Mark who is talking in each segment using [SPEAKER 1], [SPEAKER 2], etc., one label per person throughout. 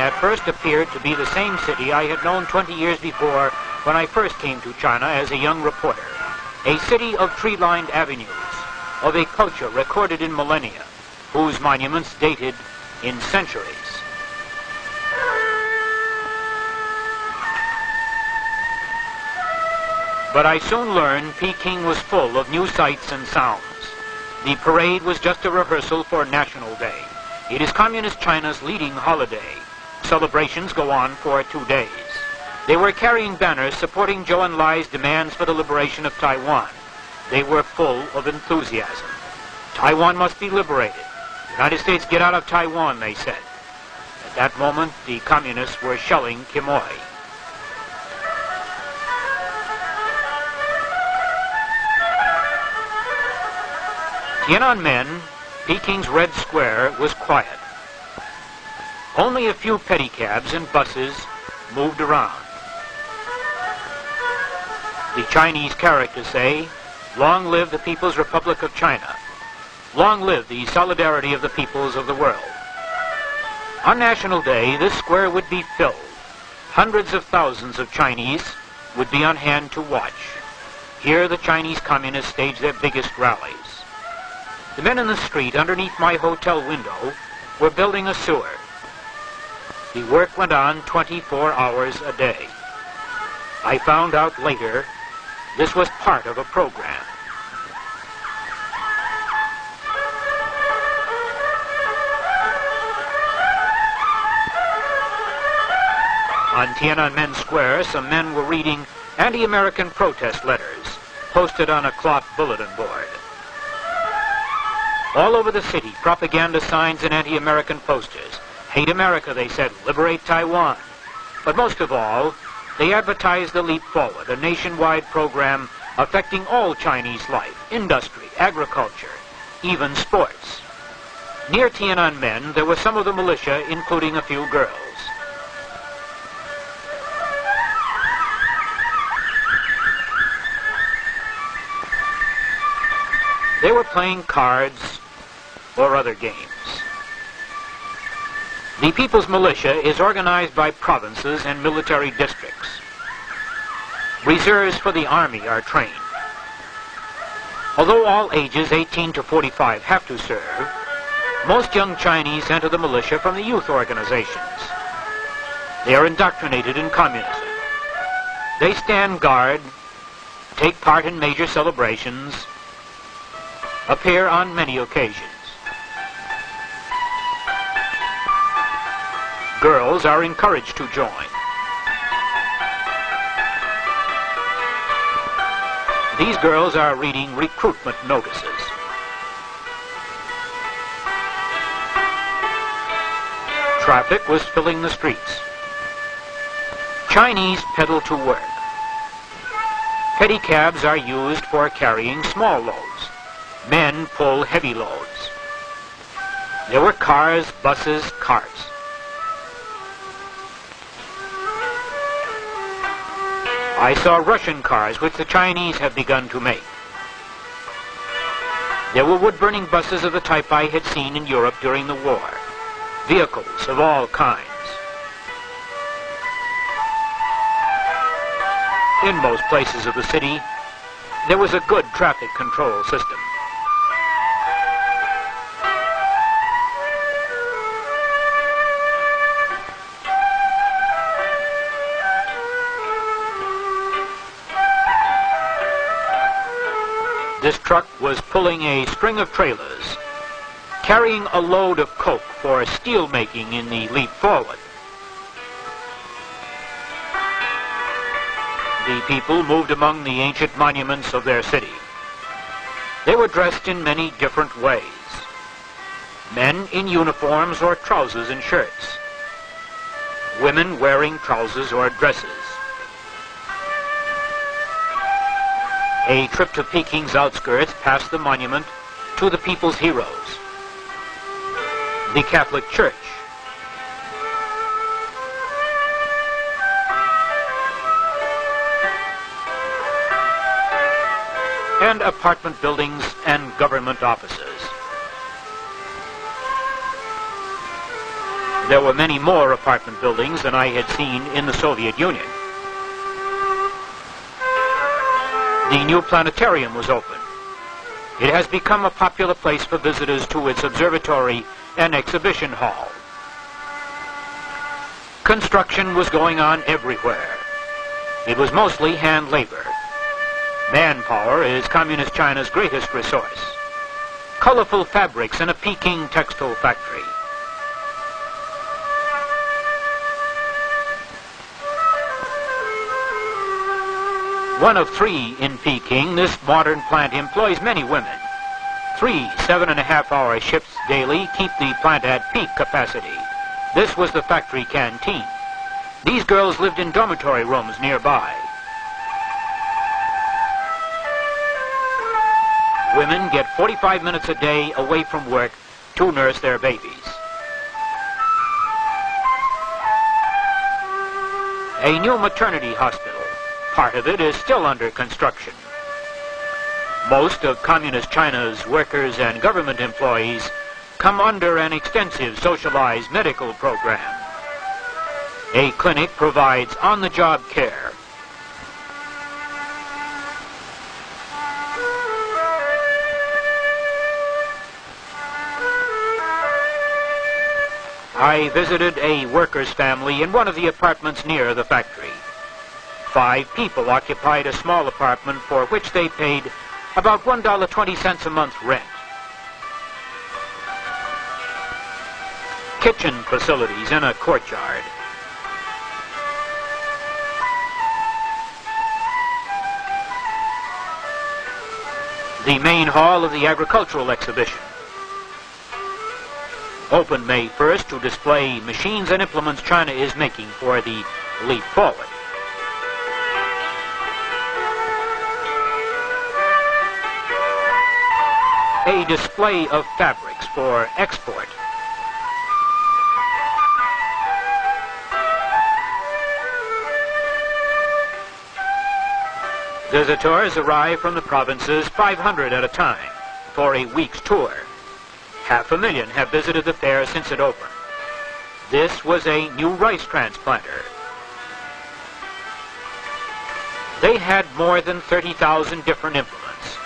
[SPEAKER 1] at first appeared to be the same city I had known 20 years before when I first came to China as a young reporter. A city of tree-lined avenues, of a culture recorded in millennia, whose monuments dated in centuries. But I soon learned Peking was full of new sights and sounds. The parade was just a rehearsal for National Day. It is Communist China's leading holiday. Celebrations go on for 2 days. They were carrying banners supporting Zhou Enlai's demands for the liberation of Taiwan. They were full of enthusiasm. Taiwan must be liberated. United States get out of Taiwan, they said. At that moment, the communists were shelling Quemoy. Tiananmen, Peking's Red Square, was quiet. Only a few pedicabs and buses moved around. The Chinese characters say, "Long live the People's Republic of China. Long live the solidarity of the peoples of the world." On National Day, this square would be filled. Hundreds of thousands of Chinese would be on hand to watch. Here the Chinese communists staged their biggest rallies. The men in the street underneath my hotel window were building a sewer. The work went on 24 hours a day. I found out later this was part of a program. On Tiananmen Square, some men were reading anti-American protest letters posted on a cloth bulletin board. All over the city, propaganda signs and anti-American posters. Hate America, they said, liberate Taiwan. But most of all, they advertised the Leap Forward, a nationwide program affecting all Chinese life, industry, agriculture, even sports. Near Tiananmen, there were some of the militia, including a few girls. They were playing cards or other games. The People's Militia is organized by provinces and military districts. Reserves for the Army are trained. Although all ages 18 to 45 have to serve, most young Chinese enter the militia from the youth organizations. They are indoctrinated in communism. They stand guard, take part in major celebrations, appear on many occasions. Girls are encouraged to join. These girls are reading recruitment notices. Traffic was filling the streets. Chinese pedal to work. Pedicabs are used for carrying small loads. Men pull heavy loads. There were cars, buses, carts. I saw Russian cars, which the Chinese have begun to make. There were wood-burning buses of the type I had seen in Europe during the war. Vehicles of all kinds. In most places of the city, there was a good traffic control system. This truck was pulling a string of trailers, carrying a load of coke for steel making in the Leap Forward. The people moved among the ancient monuments of their city. They were dressed in many different ways. Men in uniforms or trousers and shirts. Women wearing trousers or dresses. A trip to Peking's outskirts past the monument to the people's heroes. The Catholic Church. And apartment buildings and government offices. There were many more apartment buildings than I had seen in the Soviet Union. The new planetarium was open. It has become a popular place for visitors to its observatory and exhibition hall. Construction was going on everywhere. It was mostly hand labor. Manpower is Communist China's greatest resource. Colorful fabrics in a Peking textile factory. One of 3 in Peking, this modern plant employs many women. 3 7.5-hour shifts daily keep the plant at peak capacity. This was the factory canteen. These girls lived in dormitory rooms nearby. Women get 45 minutes a day away from work to nurse their babies. A new maternity hospital. Part of it is still under construction. Most of Communist China's workers and government employees come under an extensive socialized medical program. A clinic provides on-the-job care. I visited a worker's family in one of the apartments near the factory. 5 people occupied a small apartment for which they paid about $1.20 a month rent. Kitchen facilities in a courtyard. The main hall of the agricultural exhibition. Opened May 1st to display machines and implements China is making for the leap forward. A display of fabrics for export. Visitors arrive from the provinces, 500 at a time, for a week's tour. 500,000 have visited the fair since it opened. This was a new rice transplanter. They had more than 30,000 different implements,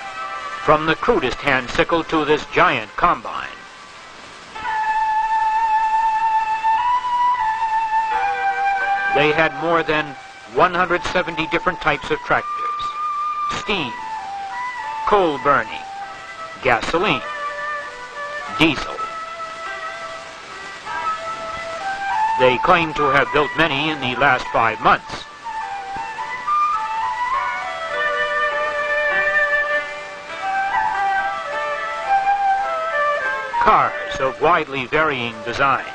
[SPEAKER 1] from the crudest hand sickle to this giant combine. They had more than 170 different types of tractors: steam, coal burning, gasoline, diesel. They claim to have built many in the last 5 months. Cars of widely varying designs.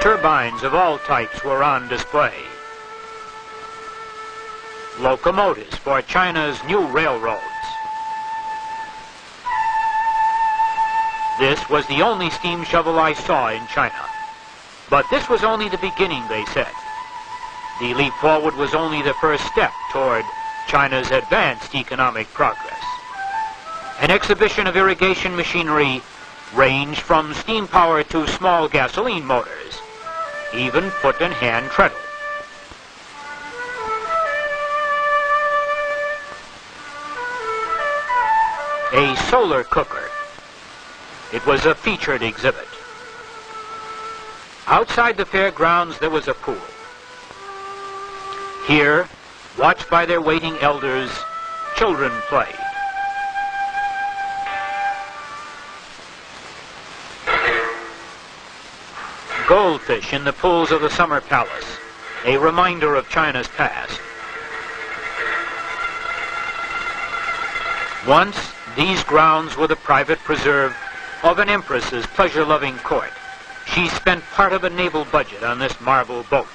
[SPEAKER 1] Turbines of all types were on display. Locomotives for China's new railroads. This was the only steam shovel I saw in China. But this was only the beginning, they said. The leap forward was only the first step toward China's advanced economic progress. An exhibition of irrigation machinery ranged from steam power to small gasoline motors, even foot and hand treadle. A solar cooker. It was a featured exhibit. Outside the fairgrounds there was a pool. Here, watched by their waiting elders, children played. Goldfish in the pools of the Summer Palace, a reminder of China's past. Once, these grounds were the private preserve of an empress's pleasure-loving court. She spent part of a naval budget on this marble boat.